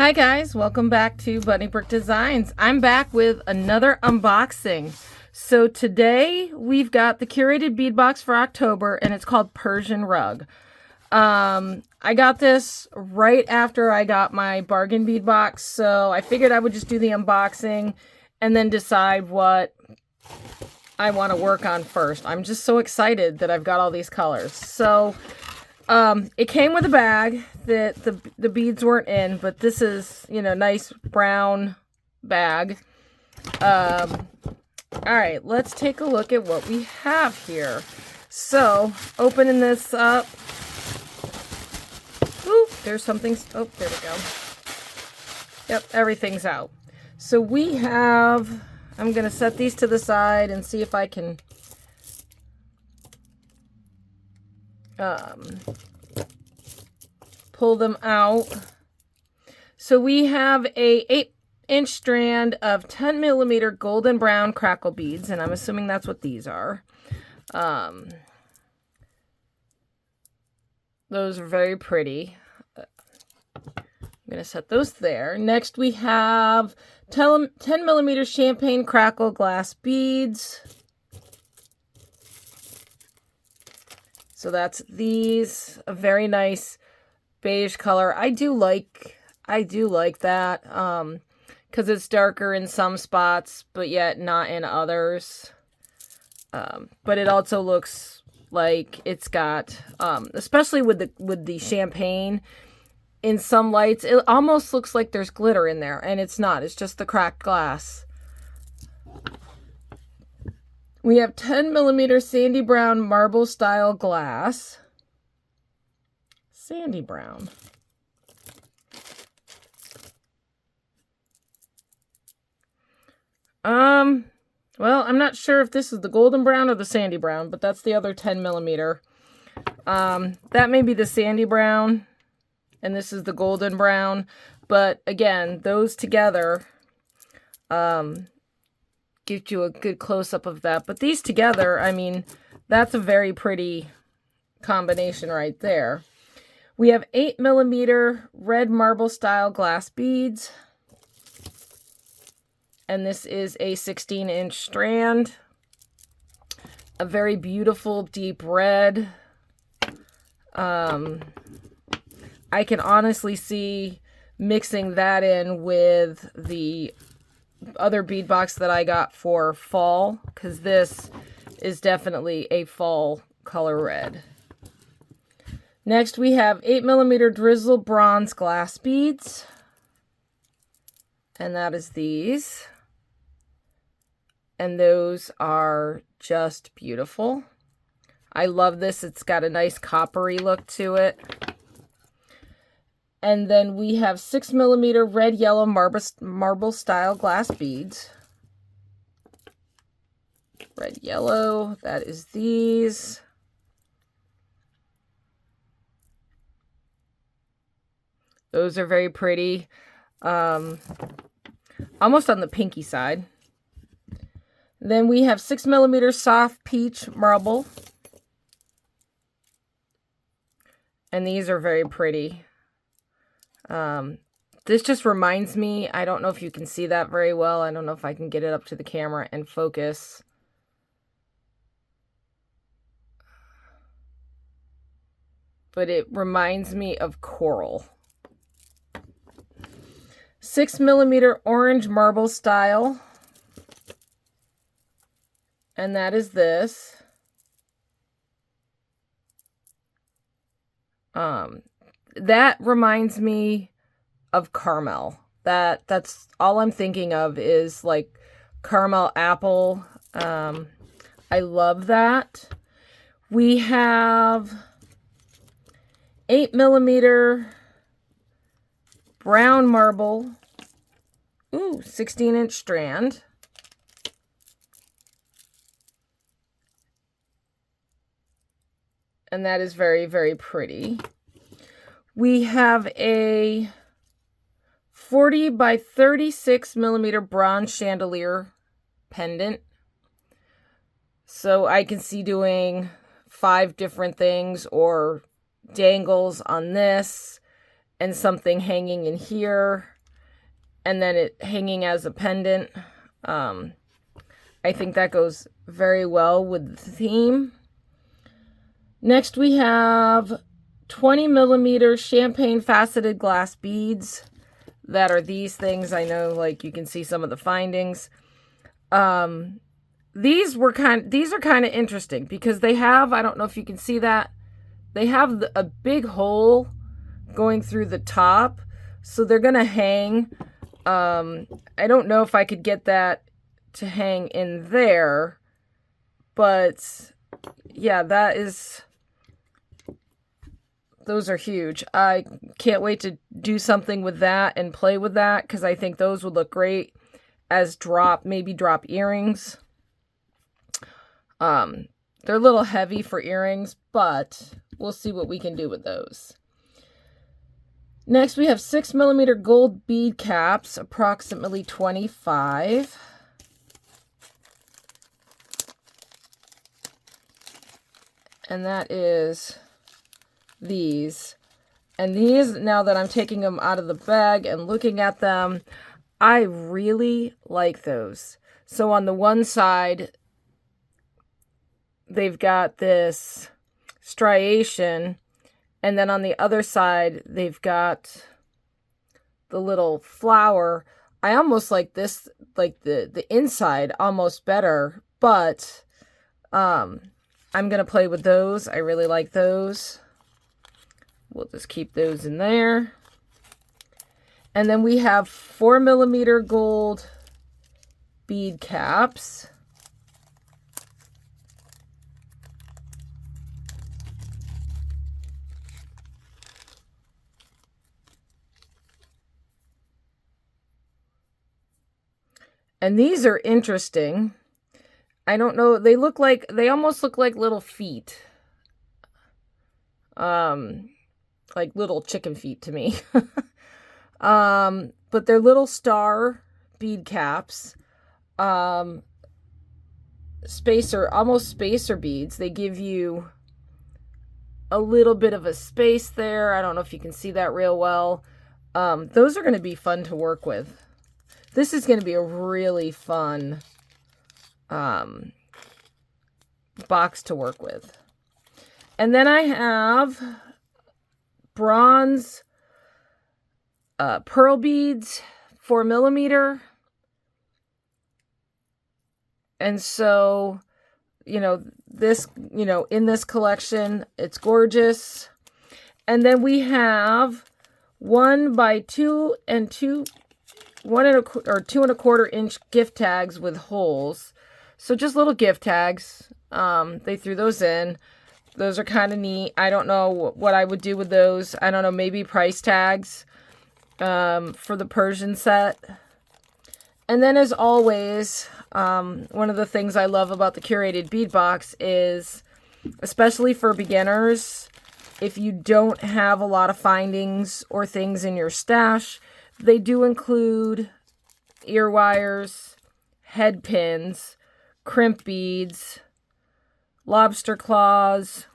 Hi guys, welcome back to Bunny Brick Designs. I'm back with another unboxing. So today we've got the curated bead box for October and it's called Persian Rug. I got this right after I got my bargain bead box, so I figured I would just do the unboxing and then decide what I want to work on first. I'm just so excited that I've got all these colors. So it came with a bag that the beads weren't in, but this is, you know, nice brown bag. All right, let's take a look at what we have here. So opening this up. Ooh, there's something. Oh, there we go. Yep, everything's out. So we have, I'm going to set these to the side and see if I can pull them out. So we have a 8-inch strand of 10mm golden brown crackle beads, and I'm assuming that's what these are. Those are very pretty. I'm going to set those there. Next we have 10mm champagne crackle glass beads. So that's these, a very nice beige color. I do like that because it's darker in some spots, but yet not in others. But it also looks like it's got, especially with the champagne, in some lights, it almost looks like there's glitter in there, and it's not. It's just the cracked glass. We have 10mm sandy brown marble style glass. Sandy brown. Well, I'm not sure if this is the golden brown or the sandy brown, but that's the other 10mm. That may be the sandy brown, and this is the golden brown. But again, those together gives you a good close-up of that. But these together, I mean, that's a very pretty combination right there. We have 8mm red marble style glass beads. And this is a 16-inch strand. A very beautiful deep red. I can honestly see mixing that in with the other bead box that I got for fall, because this is definitely a fall color red. Next we have 8mm drizzle bronze glass beads, and that is these, and those are just beautiful. I love this. It's got a nice coppery look to it. And then we have 6mm red yellow marble style glass beads. Red yellow, that is these. Those are very pretty. Almost on the pinky side. Then we have 6mm soft peach marble. And these are very pretty. This just reminds me, I don't know if you can see that very well. I don't know if I can get it up to the camera and focus. But it reminds me of coral. 6mm orange marble style. And that is this. That reminds me of caramel. That's all I'm thinking of is like caramel apple. I love that. We have 8mm brown marble. Ooh, 16-inch strand. And that is very, very pretty. We have a 40 by 36mm bronze chandelier pendant. So I can see doing 5 different things, or dangles on this and something hanging in here. and then it hanging as a pendant. I think that goes very well with the theme. Next we have 20 millimeter champagne faceted glass beads that are these things. I know, like, you can see some of the findings. These are kind of interesting because they have, I don't know if you can see that, they have a big hole going through the top, so they're gonna hang. I don't know if I could get that to hang in there, but yeah, those are huge. I can't wait to do something with that and play with that, because I think those would look great as maybe drop earrings. They're a little heavy for earrings, but we'll see what we can do with those. Next, we have 6 millimeter gold bead caps, approximately 25. And that is these. And these, now that I'm taking them out of the bag and looking at them, I really like those. So on the one side, they've got this striation, and then on the other side, they've got the little flower. I almost like this, like the inside almost better, but I'm going to play with those. I really like those. We'll just keep those in there. And then we have 4 millimeter gold bead caps. And these are interesting. I don't know, they almost look like little feet. Like little chicken feet to me. But they're little star bead caps. Almost spacer beads. They give you a little bit of a space there. I don't know if you can see that real well. Those are going to be fun to work with. This is going to be a really fun box to work with. And then I have bronze pearl beads, 4 millimeter. And so, this, in this collection, it's gorgeous. And then we have 1 by 2 and 2, 2¼ inch gift tags with holes. So just little gift tags. They threw those in. Those are kind of neat. I don't know what I would do with those. I don't know, maybe price tags for the Persian set. And then, as always, one of the things I love about the Curated Bead Box is, especially for beginners, if you don't have a lot of findings or things in your stash, they do include ear wires, head pins, crimp beads, lobster claws,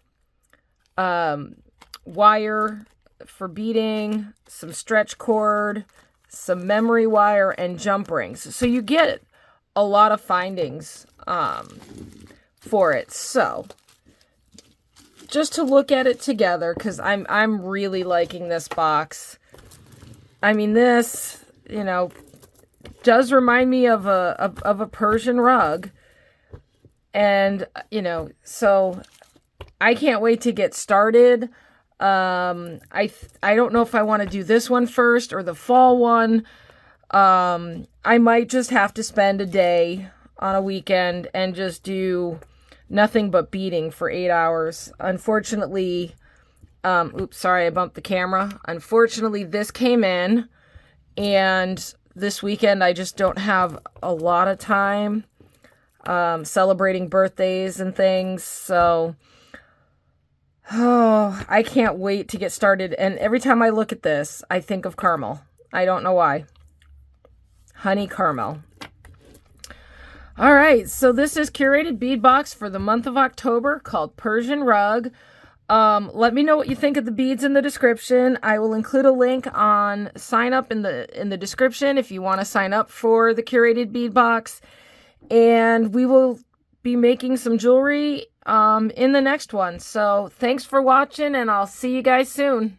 wire for beading, some stretch cord, some memory wire, and jump rings. So you get a lot of findings for it. So just to look at it together, because I'm really liking this box. I mean, this, does remind me of a Persian rug. And, so I can't wait to get started. I don't know if I want to do this one first or the fall one. I might just have to spend a day on a weekend and just do nothing but beading for 8 hours. Unfortunately, oops, sorry, I bumped the camera. Unfortunately, this came in, and this weekend I just don't have a lot of time celebrating birthdays and things. So, I can't wait to get started. And every time I look at this, I think of caramel. I don't know why. Honey caramel. All right, so this is Curated Bead Box for the month of October, called Persian Rug. Let me know what you think of the beads in the description. I will include a link on sign up in the description if you want to sign up for the Curated Bead Box. And we will be making some jewelry in the next one. So thanks for watching, and I'll see you guys soon.